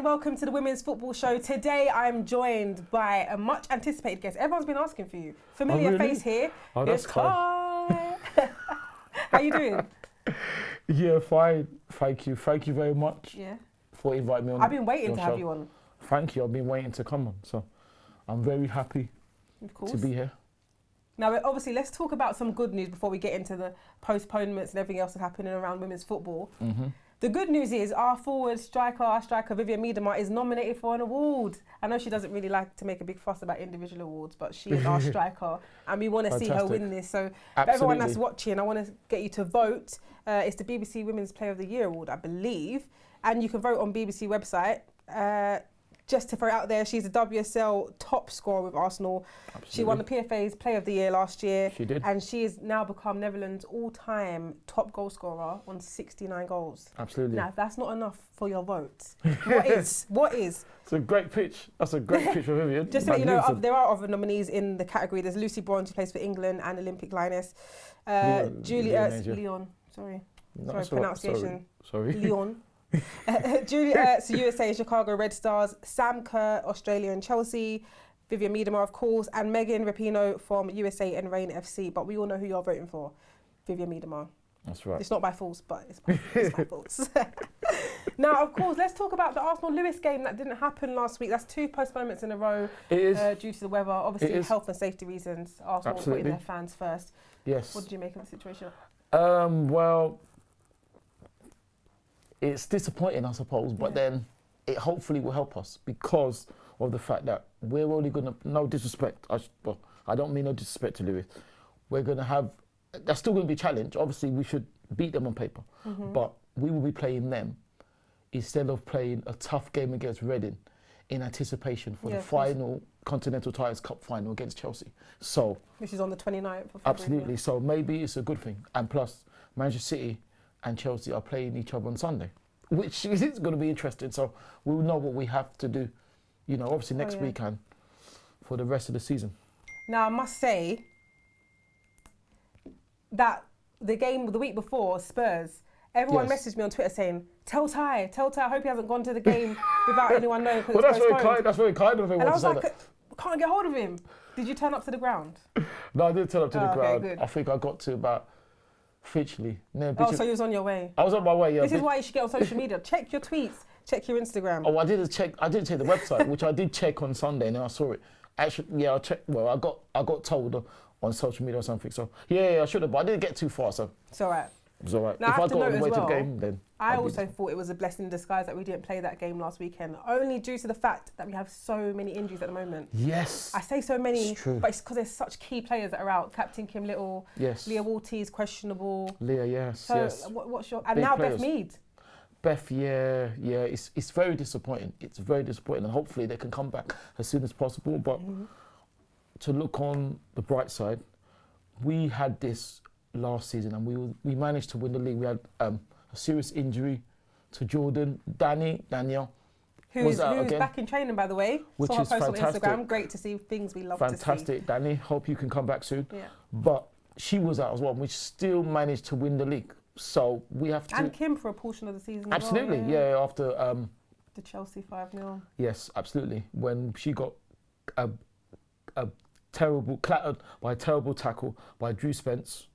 welcome to the Women's Football Show. Today I'm joined by a much anticipated guest. Everyone's been asking for you. Familiar face here. Oh, that's Kai. How you doing? Yeah, fine. Thank you. Thank you very much for inviting me on. I've been waiting to have you on. Thank you. I've been waiting to come on. So I'm very happy to be here. Now, obviously, let's talk about some good news before we get into the postponements and everything else that's happening around women's football. Mm-hmm. The good news is our striker Vivianne Miedema is nominated for an award. I know she doesn't really like to make a big fuss about individual awards, but she is our striker and we want to see her win this. So for everyone that's watching, I want to get you to vote. It's the BBC Women's Player of the Year award, I believe. And you can vote on BBC website. Just to throw it out there, she's a WSL top scorer with Arsenal. Absolutely. She won the PFA's Player of the Year last year. She did. And she has now become Netherlands' all-time top goal scorer on 69 goals. Absolutely. Now, if that's not enough for your vote, what is? What is? It's a great pitch. That's a great pitch for Vivian. Just so you know, there are other nominees in the category. There's Lucy Bronze, who plays for England and Olympic Lioness. Julie Leon. Sorry, pronunciation. Sorry. Leon. Julie Ertz, USA, Chicago Red Stars. Sam Kerr, Australia and Chelsea. Vivianne Miedema, of course, and Megan Rapinoe from USA and Reign FC. But we all know who you're voting for, Vivianne Miedema. That's right. It's not by force, but it's by force. Now, of course, let's talk about the Arsenal-Lewis game that didn't happen last week. That's 2 postponements in a row due to the weather. Obviously, health and safety reasons. Arsenal putting their fans first. Yes. What did you make of the situation? Well, it's disappointing, I suppose, but then it hopefully will help us because of the fact that we're only going to, no disrespect, I don't mean no disrespect to Lewis, we're going to have, that's still going to be a challenge. Obviously, we should beat them on paper, but we will be playing them instead of playing a tough game against Reading in anticipation for the final Continental Titles Cup final against Chelsea. So, which is on the 29th of February. Absolutely, so maybe it's a good thing. And plus, Manchester City and Chelsea are playing each other on Sunday, which is going to be interesting. So we'll know what we have to do, you know, obviously next week and for the rest of the season. Now, I must say that the game the week before, Spurs, everyone messaged me on Twitter saying, tell Ty, I hope he hasn't gone to the game without anyone knowing. Well, that's very kind of him. And I was like, I can't get hold of him. Did you turn up to the ground? No, I didn't turn up to the ground. Good. I think I got to about Finchley. So you was on your way? I was on my way, yeah. This is why you should get on social media. Check your tweets, check your Instagram. Oh, I didn't check the website, which I did check on Sunday, and then I saw it. Actually, I checked. Well, I got told on social media or something. So I should have, but I didn't get too far. So it's all right. It's all right. Now, if I got all the way to the game, then I also thought it was a blessing in disguise that we didn't play that game last weekend, only due to the fact that we have so many injuries at the moment. Yes. I say so many, but it's because there's such key players that are out. Captain Kim Little, Leah Walters questionable. Leah, yes. So what's your... And big now players. Beth Mead. Beth, yeah. It's very disappointing. It's very disappointing, and hopefully they can come back as soon as possible. But to look on the bright side, we had this last season and we managed to win the league. We had a serious injury to Jordan. Danielle, who's back in training, by the way. Which is fantastic. On Instagram. Great to see things we love to see. Fantastic, Danny. Hope you can come back soon. Yeah. But she was out as well. We still managed to win the league. So we have to... And Kim for a portion of the season Absolutely, as well, after... the Chelsea 5-0. Yes, absolutely. When she got clattered by a terrible tackle by Drew Spence,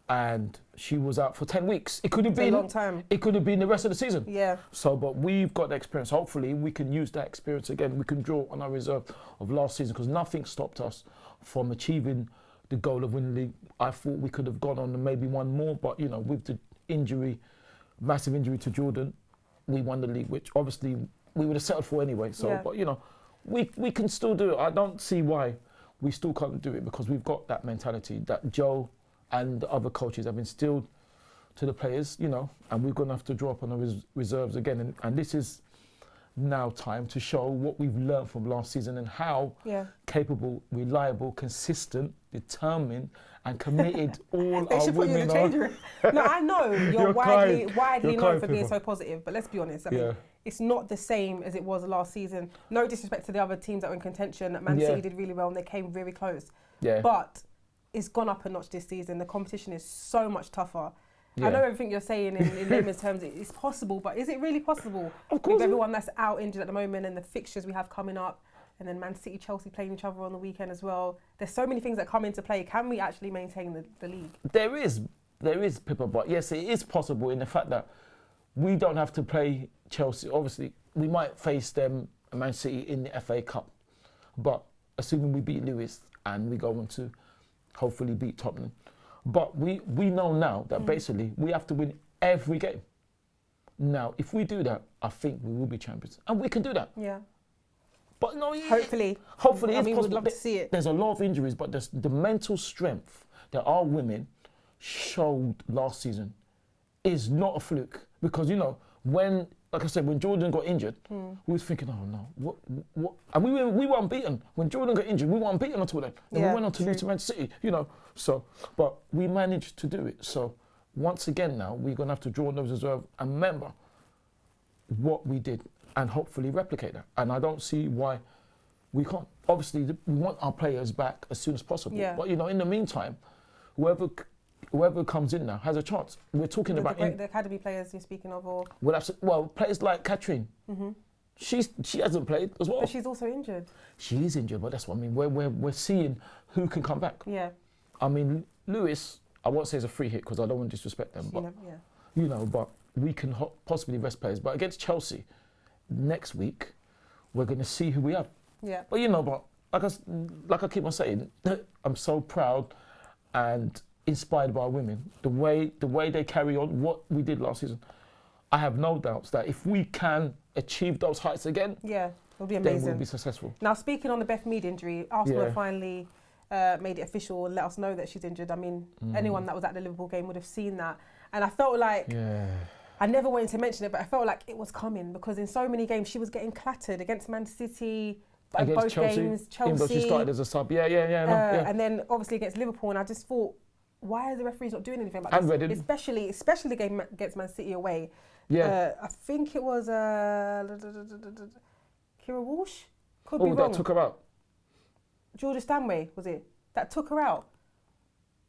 and she was out for 10 weeks. It could have been a long time. It could have been the rest of the season. Yeah. So, but we've got the experience. Hopefully, we can use that experience again. We can draw on our reserve of last season because nothing stopped us from achieving the goal of winning the league. I thought we could have gone on and maybe won more, but you know, with the injury, massive injury to Jordan, we won the league, which obviously we would have settled for anyway. So, but you know, we can still do it. I don't see why we still can't do it because we've got that mentality that Joe and the other coaches have instilled to the players, you know, and we're going to have to draw up on the reserves again. And this is now time to show what we've learned from last season and how capable, reliable, consistent, determined and committed all our women are. No, I know you're widely known for being so positive, but let's be honest, I mean, it's not the same as it was last season. No disrespect to the other teams that were in contention. Man City did really well and they came very close. Yeah. But it's gone up a notch this season. The competition is so much tougher. I know everything you're saying in layman's terms. It's possible, but is it really possible? Of course. With everyone that's out injured at the moment and the fixtures we have coming up, and then Man City, Chelsea playing each other on the weekend as well. There's so many things that come into play. Can we actually maintain the league? There is, Pippa, but yes, it is possible in the fact that we don't have to play Chelsea. Obviously, we might face them, Man City, in the FA Cup, but assuming we beat Lewis and we go on to hopefully beat Tottenham. But we know now that basically we have to win every game. Now, if we do that, I think we will be champions. And we can do that. Yeah. But no, hopefully it's possible. we'd love to see it. There's a lot of injuries, but the mental strength that our women showed last season is not a fluke. Because, when, like I said, when Jordan got injured, we was thinking, oh no, what? And we were unbeaten. When Jordan got injured, we were unbeaten until then. And we went on to lose to Man City, So, but we managed to do it. So, once again now, we're going to have to draw on those reserves and remember what we did and hopefully replicate that. And I don't see why we can't. Obviously, we want our players back as soon as possible. Yeah. But, in the meantime, whoever comes in now has a chance. We're talking about the academy players you're speaking of, or well, players like Catherine. She hasn't played as well. But she's also injured. She is injured, but that's what I mean. We're seeing who can come back. Yeah. I mean, Lewis, I won't say it's a free hit because I don't want to disrespect them, but we can possibly rest players. But against Chelsea next week, we're going to see who we have. Yeah. But like I keep on saying, I'm so proud and inspired by our women. The way they carry on what we did last season. I have no doubts that if we can achieve those heights again, it'll be amazing. Then we'll be successful. Now, speaking on the Beth Mead injury, Arsenal have finally made it official and let us know that she's injured. I mean, anyone that was at the Liverpool game would have seen that. And I felt like, I never wanted to mention it, but I felt like it was coming because in so many games she was getting clattered against Man City, against both Chelsea, Games, Chelsea. She started as a sub, And then obviously against Liverpool, and I just thought, why are the referees not doing anything about this? Especially the game against Man City away. I think it was Kira Walsh. Could be wrong. That took her out. Georgia Stanway, was it? That took her out.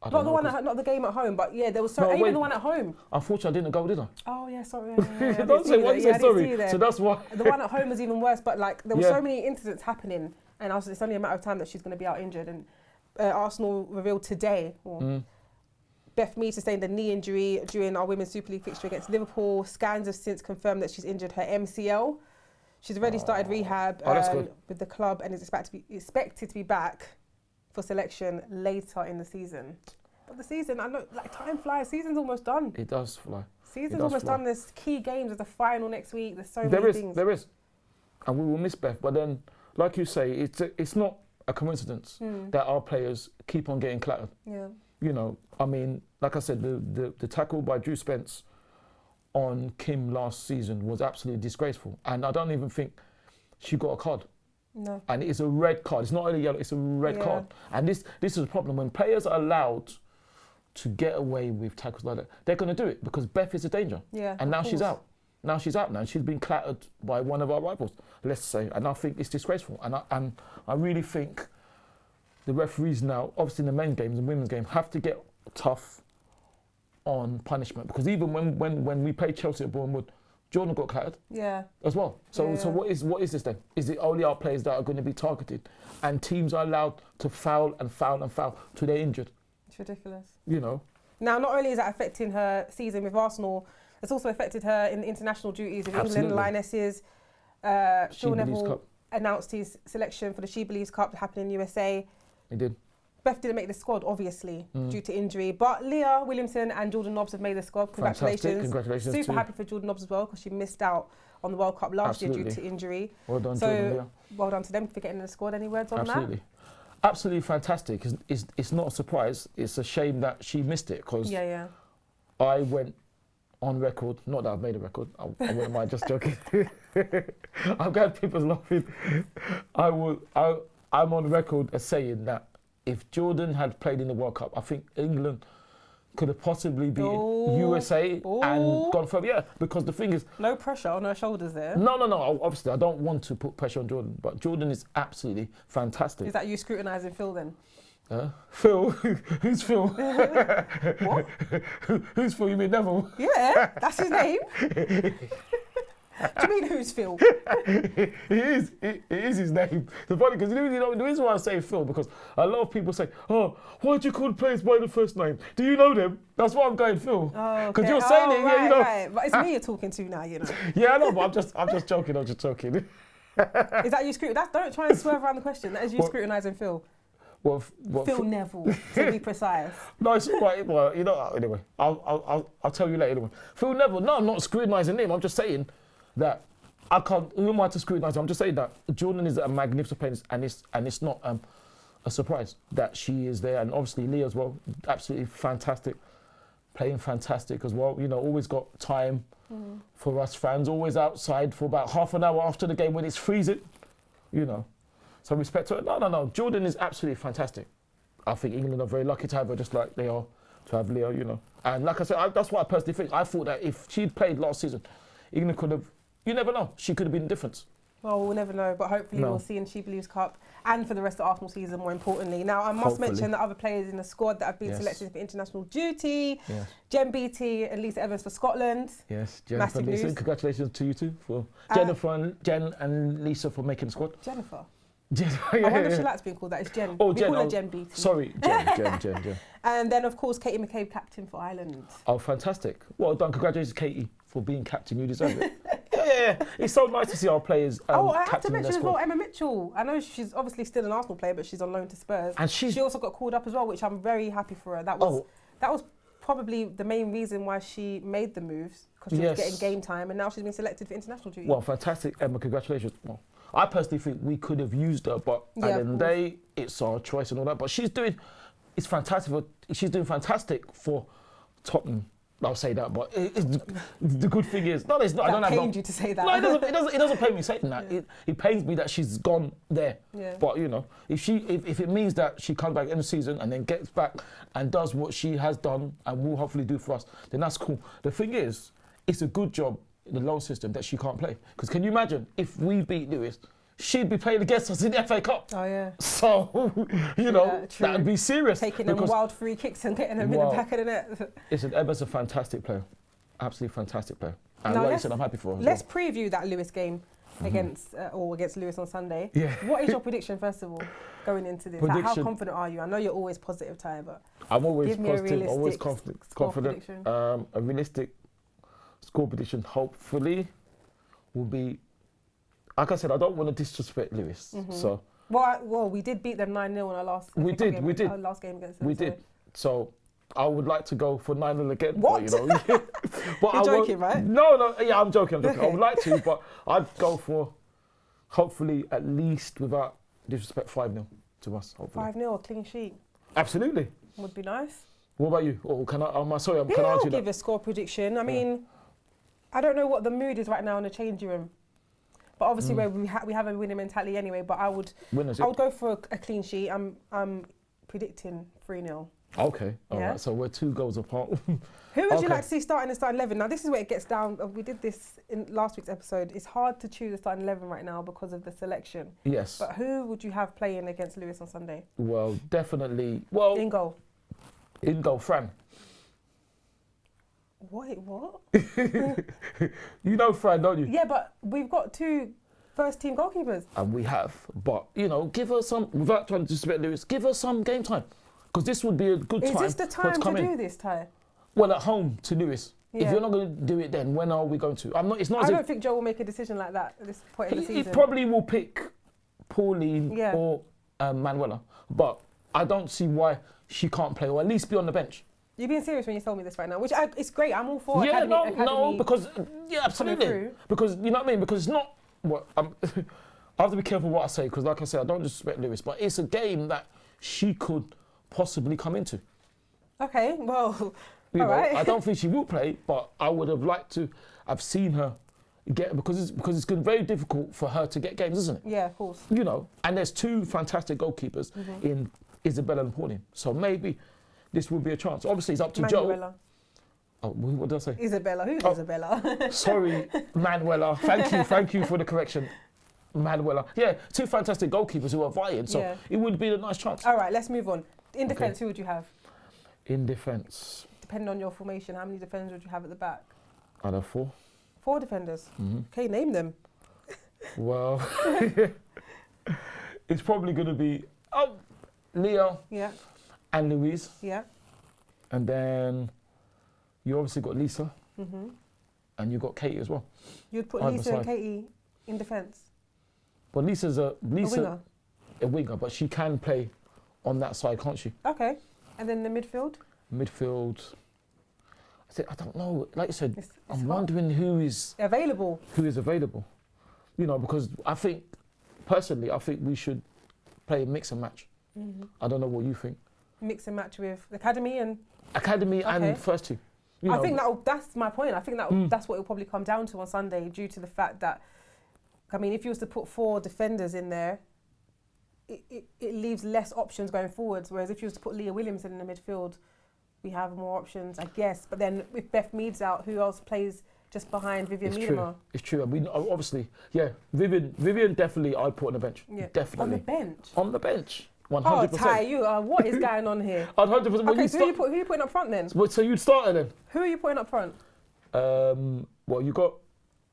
Not the game at home, but there was even the one at home. Unfortunately, I didn't go, did I? Oh yeah, sorry. Don't say sorry. So that's why. The one at home was even worse, but there were so many incidents happening, and it's only a matter of time that she's going to be out injured. And Arsenal revealed today, Beth Mead sustained a knee injury during our Women's Super League fixture against Liverpool. Scans have since confirmed that she's injured her MCL. She's already started rehab with the club and is expected to be back for selection later in the season. But the season, I know, time flies. Season's almost done. It does fly. Season's almost done. There's key games. There's the final next week. There's so many things. There is. And we will miss Beth. But then, like you say, it's not a coincidence that our players keep on getting clattered. Yeah. I mean, like I said, the tackle by Drew Spence on Kim last season was absolutely disgraceful. And I don't even think she got a card. No. And it's a red card. It's not only yellow, it's a red card. And this is a problem. When players are allowed to get away with tackles like that, they're going to do it because Beth is a danger. Yeah, and now she's out. Now she's out now. She's been clattered by one of our rivals, let's say. And I think it's disgraceful. And I really think the referees now, obviously in the men's games and women's games, have to get tough on punishment. Because even when we played Chelsea at Bournemouth, Jordan got clattered as well. So what is this then? Is it only our players that are going to be targeted and teams are allowed to foul and foul and foul till they're injured? It's ridiculous. Now, not only is that affecting her season with Arsenal, it's also affected her in the international duties with England Lionesses. Sean Neville announced his selection for the She Believes Cup to happen in USA. He did. Beth didn't make the squad, obviously, due to injury. But Leah Williamson and Jordan Nobbs have made the squad. Congratulations. Congratulations. Super happy for Jordan Nobbs as well because she missed out on the World Cup last year due to injury. Well done, Jordan, Leah. Well done to them for getting in the squad. Any words on that? Absolutely fantastic. It's not a surprise. It's a shame that she missed it because I went on record, not that I've made a record, I wouldn't mind just joking. I'm glad people's laughing. I'm on record as saying that if Jordan had played in the World Cup, I think England could have possibly beaten USA and gone further. Yeah, because the thing is... No pressure on her shoulders there. No. Obviously, I don't want to put pressure on Jordan, but Jordan is absolutely fantastic. Is that you scrutinising Phil then? Phil? Who's Phil? What? Who's Phil? You mean Neville? Yeah, that's his name. Do you mean who's Phil? It is his name. The funny, because the reason why I say Phil, because a lot of people say, oh, why do you call players by the first name? Do you know them? That's why I'm going Phil. Oh, because okay. you're saying it, right, yeah, you know. Right. But it's me you're talking to now, you know. Yeah, I know, but I'm just joking. Is that you scrutinise? Don't try and swerve around the question. That is you scrutinising Phil. What Phil Neville, to be precise. No, it's quite, well, you know, anyway, I'll tell you later anyway. Phil Neville, no, I'm not scrutinising him. I'm just saying that I can't, who am I to scrutinise? I'm just saying that Jordan is a magnificent player, and it's not a surprise that she is there. And obviously Lee as well, absolutely fantastic, playing fantastic as well. You know, always got time for us fans, always outside for about half an hour after the game when it's freezing, you know. So respect to her. No. Jordan is absolutely fantastic. I think England are very lucky to have her, just like they are to have Leo, you know. And like I said, that's what I personally think. I thought that if she'd played last season, England could have, you never know, she could have been the difference. Well, we'll never know, but hopefully we'll see in She Believes Cup and for the rest of the Arsenal season, more importantly. Now, I must mention the other players in the squad that have been selected for international duty. Yes. Jen Beattie and Lisa Evans for Scotland. Yes, Jennifer and Lisa. Congratulations to you two, for Jen and Lisa for making the squad. Jennifer. I wonder if she likes being called that. It's Jen. Oh, we Jen. call her Jen Beattie. Sorry, Jen. And then, of course, Katie McCabe, captain for Ireland. Oh, fantastic. Well done. Congratulations, Katie, for being captain. You deserve it. Yeah. It's so nice to see our players I have to mention as well Emma Mitchell. I know she's obviously still an Arsenal player, but she's on loan to Spurs. And she also got called up as well, which I'm very happy for her. That was probably the main reason why she made the moves, because she was getting game time, and now she's been selected for international duty. Well, fantastic, Emma. Congratulations. Well, I personally think we could have used her, but at the end of the day, it's our choice and all that. But it's fantastic. She's doing fantastic for Tottenham. I'll say that, but the good thing is, no, it's not. I don't have. Pained you to say that. No, it doesn't pain me saying that. Yeah. It pains me that she's gone there. Yeah. But you know, if it means that she comes back in the season and then gets back and does what she has done and will hopefully do for us, then that's cool. The thing is, it's a good job in the loan system that she can't play. Because can you imagine if we beat Lewis? She'd be playing against us in the FA Cup. Oh, yeah. So, you know, that would be serious. Taking them wild free kicks and getting them in the back of the net. Listen, Emma's a fantastic player. Absolutely fantastic player. And like you said, I'm happy for her. Let's preview that Lewis game against Lewis on Sunday. Yeah. What is your prediction, first of all, going into this? How confident are you? I know you're always positive, Ty, but I'm always positive, always confident. A realistic score prediction, hopefully, will be... Like I said, I don't want to disrespect Lewis. So well, we did beat them 9-0 in our last. We did. Our last game against them. We did. So I would like to go for 9-0 again. What? But, you know, but you're joking, right? No. Yeah, I'm joking. I would like to, but I'd go for hopefully at least, without disrespect, 5-0 to us. 5-0, a clean sheet. Absolutely. Would be nice. What about you? Or can I? Sorry, can I I'll give a score prediction. I mean, I don't know what the mood is right now in the changing room. But obviously, we have a winning mentality anyway. But I would go for a clean sheet. I'm predicting 3-0. Okay, all right. So we're 2 goals apart. Who would you like to see starting the starting 11? Now this is where it gets down. We did this in last week's episode. It's hard to choose a starting 11 right now because of the selection. Yes. But who would you have playing against Lewis on Sunday? Well, definitely. Well, in goal. In goal, Fran. Wait, what? You know Fran, don't you? Yeah, but we've got 2 first-team goalkeepers. And we have. But, you know, give her some, without trying to disrespect Lewis, give her some game time. Because this would be a good time. Is this the time to do this, Ty? Well, at home to Lewis. Yeah. If you're not going to do it then, when are we going to? I don't think Joe will make a decision like that at this point in the season. He probably will pick Pauline or Manuela. But I don't see why she can't play, or at least be on the bench. You're being serious when you told me this right now, which it's great. I'm all for academy. No, because absolutely, because you know what I mean. Because it's not what I have to be careful what I say, because like I said, I don't disrespect Lewis, but it's a game that she could possibly come into. Okay, well, all right. I don't think she will play, but I would have liked to have seen her get, because it's been very difficult for her to get games, isn't it? Yeah, of course. You know, and there's 2 fantastic goalkeepers in Isabella and Pauline, so maybe this will be a chance. Obviously, it's up to Joe. Oh, what did I say? Isabella. Who's Isabella? Sorry, Manuela. Thank you for the correction. Manuela. Yeah, 2 fantastic goalkeepers who are vying, so it would be a nice chance. All right, let's move on. In defence, who would you have? In defence. Depending on your formation, how many defenders would you have at the back? I'd have 4. 4 defenders? Mm-hmm. Okay, name them. Well, it's probably going to be Leo and Louise. Yeah. And then you obviously got Lisa. Mm-hmm. And you got Katie as well. You'd put Lisa and Katie in defence? But Lisa's a winger. A winger, but she can play on that side, can't she? Okay. And then the midfield? Midfield. I don't know. Like you said, I'm hard. wondering who is available. Who is available? You know, because I think personally, we should play a mix and match. Mm-hmm. I don't know what you think. Mix and match with academy and first team. You know, I think that's my point. I think that's what it'll probably come down to on Sunday, due to the fact that, I mean, if you was to put 4 defenders in there, it leaves less options going forwards. Whereas if you was to put Leah Williamson in the midfield, we have more options, I guess. But then if Beth Mead's out, who else plays just behind Vivianne Miedema? It's true. I mean, obviously, Vivianne definitely I'd put on the bench. Yeah. Definitely. On the bench. 100%. Oh, Ty, what is going on here? 100%. Okay, so who are you putting up front then? So you'd start her then? Who are you putting up front? Well, you got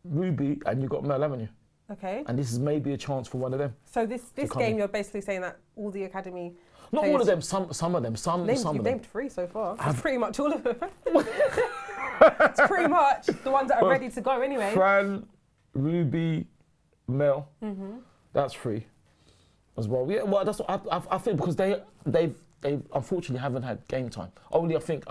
Ruby and you got Mel, haven't you? Okay. And this is maybe a chance for one of them. So this game, you're basically saying that all the academy Not all of them, some of them. You've named 3 so far. That's pretty much all of them. It's pretty much the ones that are ready to go anyway. Fran, Ruby, Mel. Mm-hmm. That's 3 as well. Yeah, well, that's what I think, because they unfortunately haven't had game time. Only I think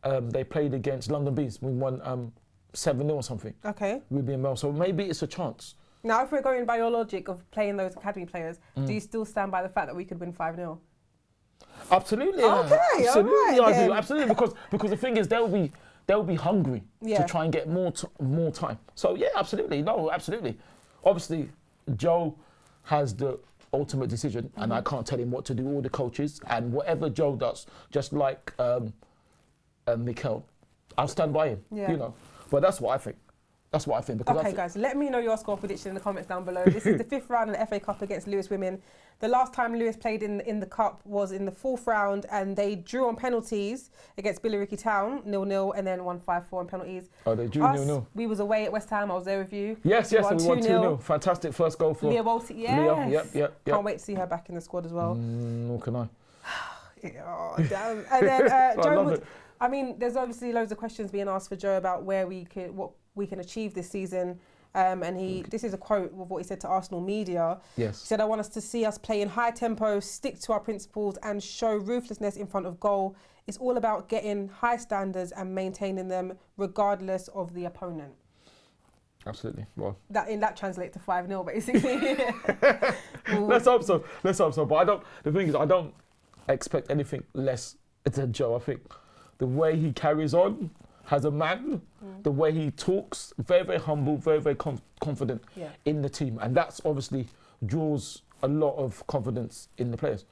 they played against London Bees. We won 7-0 or something. Okay. Ruby and Mel. So maybe it's a chance. Now, if we're going by your logic of playing those academy players, do you still stand by the fact that we could win 5-0? Absolutely. Okay, absolutely, all right, I do. Absolutely, because the thing is, they'll be hungry to try and get more time. So yeah, absolutely. No, absolutely. Obviously, Joe has the ultimate decision, and I can't tell him what to do. All the coaches, and whatever Joe does, just like Mikel, I'll stand by him. Yeah. You know, but that's what I think. That's what I think. Because okay, guys, let me know your score prediction in the comments down below. This is the 5th round of the FA Cup against Lewis Women. The last time Lewis played in the Cup was in the 4th round, and they drew on penalties against Billericay Town, 0-0, and then won 5-4 on penalties. Oh, they drew 0-0. We was away at West Ham. I was there with you. Yes, and we won 2-0. Fantastic first goal for Leah Walty. Yes. Yep. Can't wait to see her back in the squad as well. Nor can I. Oh, damn. And then Joe I mean, there's obviously loads of questions being asked for Joe about what we can achieve this season. And this is a quote of what he said to Arsenal media. Yes. He said, "I want us to see us play in high tempo, stick to our principles and show ruthlessness in front of goal. It's all about getting high standards and maintaining them regardless of the opponent." Absolutely. Well, that translates to 5-0 basically. Let's hope so. But the thing is, I don't expect anything less than Joe. I think the way he carries on as a man, the way he talks, very, very humble, very, very confident in the team. And that's obviously draws a lot of confidence in the players.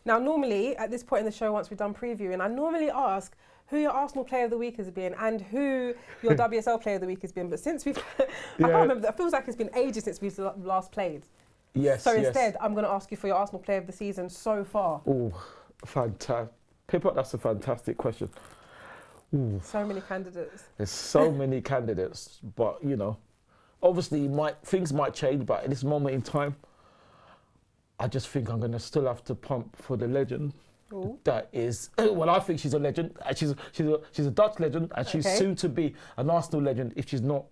Now, normally, at this point in the show, once we've done previewing, I normally ask who your Arsenal Player of the Week has been and who your WSL Player of the Week has been. But since I can't remember, it feels like it's been ages since we've last played. Yes, So instead, I'm going to ask you for your Arsenal Player of the season so far. Oh, fantastic. Pippa, that's a fantastic question. Ooh. So many candidates. There's so many candidates, but you know, obviously things might change. But at this moment in time, I just think I'm gonna still have to pump for the legend. Ooh. That is, well, I think she's a legend. She's a Dutch legend, and she's soon to be an Arsenal legend if she's not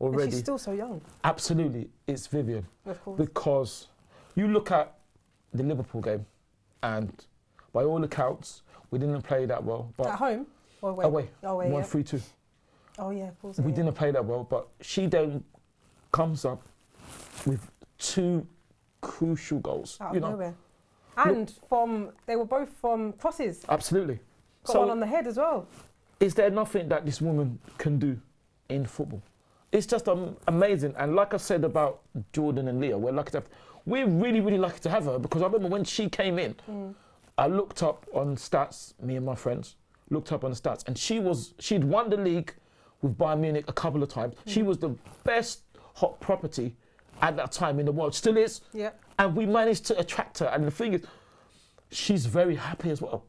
already. And she's still so young. Absolutely, it's Vivianne. Of course. Because you look at the Liverpool game, and by all accounts, we didn't play that well. But at home? Or away? Away. 1-3-2. Oh, yeah, of course. We didn't play that well, but she then comes up with 2 crucial goals. Out of nowhere. And they were both from crosses. Absolutely. Got one on the head as well. Is there nothing that this woman can do in football? It's just amazing. And like I said about Jordan and Leah, we're really, really lucky to have her, because I remember when she came in, I looked up on stats, me and my friends, looked up on the stats, and she'd won the league with Bayern Munich a couple of times. She was the best hot property at that time in the world, still is. Yeah. And we managed to attract her. And the thing is, she's very happy as well.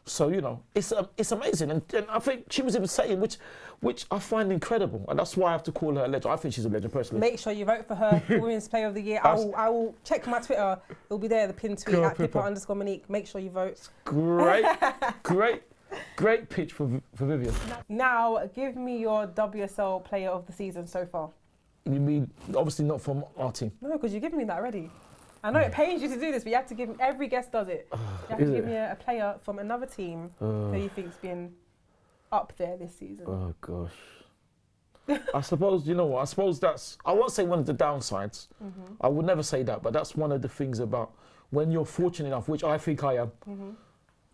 So, you know, it's amazing. And I think she was even saying, which I find incredible. And that's why I have to call her a legend. I think she's a legend personally. Make sure you vote for her for Women's Player of the Year. I will check my Twitter. It'll be there, the pinned tweet, at Pippa_Monique. Make sure you vote. Great, great pitch for Vivianne. Now, give me your WSL Player of the Season so far. You mean, obviously not from our team? No, because you've given me that already. I know it pains you to do this, but you have to give me, every guest does it. You have to give me a player from another team who you think's been up there this season. Oh, gosh. I suppose, you know what, I suppose that's, I won't say one of the downsides. I would never say that, but that's one of the things about when you're fortunate enough, which I think I am,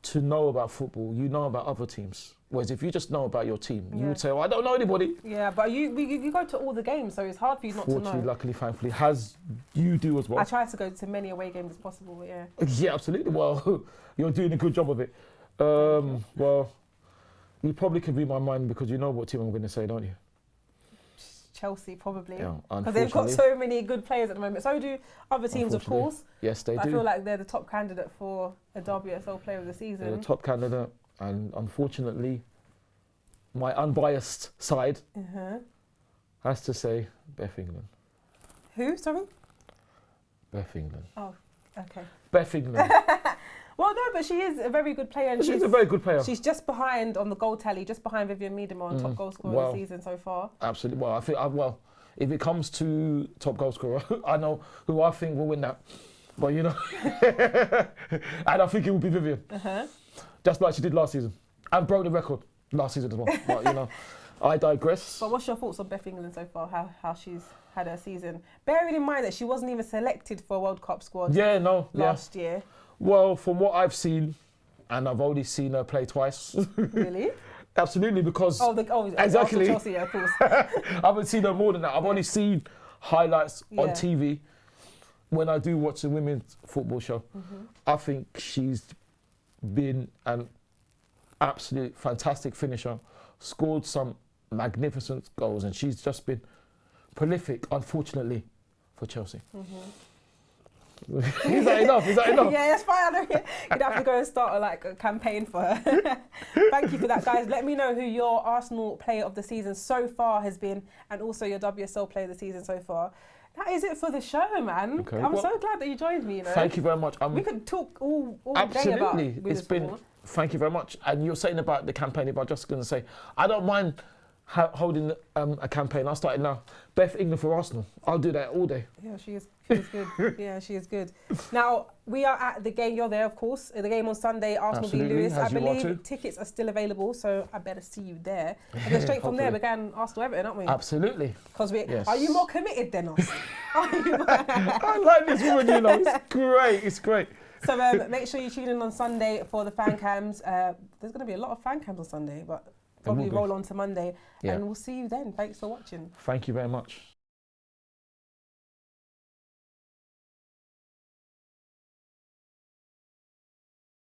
to know about football, you know about other teams. Whereas if you just know about your team, you would say, oh, I don't know anybody. Yeah, but you go to all the games, so it's hard for you not to know. Fortunately, luckily, thankfully, as you do as well. I try to go to many away games as possible, yeah. Yeah, absolutely. Well, you're doing a good job of it. Well, you probably can read my mind because you know what team I'm going to say, don't you? Chelsea, probably. Yeah, because they've got so many good players at the moment. So do other teams, of course. Yes, they do. I feel like they're the top candidate for a WSL Player of the Season. They're the top candidate, and unfortunately, my unbiased side has to say Beth England. Who, sorry? Beth England. Oh, okay. Beth England. Well, no, but she is a very good player. And she's a very good player. She's just behind on the goal tally, just behind Vivianne Miedema on top goal scorer of the season so far. Absolutely. Well, I think, if it comes to top goal scorer, I know who I think will win that. But, you know, and I think it will be Vivianne. Just like she did last season. And broke the record last season as well. But, you know, I digress. But what's your thoughts on Beth England so far, how she's had her season? Bearing in mind that she wasn't even selected for a World Cup squad last year. Well, from what I've seen, and I've only seen her play twice. Really? Absolutely, because exactly. Chelsea, yeah, of course. I haven't seen her more than that. I've only seen highlights on TV when I do watch the women's football show. I think she's been an absolute fantastic finisher, scored some magnificent goals, and she's just been prolific, unfortunately, for Chelsea. Is that enough? Yeah, that's fine. You'd have to go and start a campaign for her. Thank you for that, guys. Let me know who your Arsenal Player of the Season so far has been, and also your WSL Player of the Season so far. That is it for the show, man. Okay, I'm so glad that you joined me. You know? Thank you very much. We could talk all day about women's football. Thank you very much. And you're saying about the campaign, if I'm just going to say, I don't mind holding a campaign. I started now. Beth England for Arsenal. I'll do that all day. Yeah, she is good. Yeah, she is good. Now, we are at the game. You're there, of course. The game on Sunday, Arsenal v Lewis. I believe tickets are still available, so I better see you there. And then straight from there, we're going Arsenal-Everton, aren't we? Absolutely. Because are you more committed than us? I like this woman, you know. It's great. It's great. So make sure you tune in on Sunday for the fan cams. There's going to be a lot of fan cams on Sunday, but probably roll on to Monday. And we'll see you then. Thanks for watching. Thank you very much.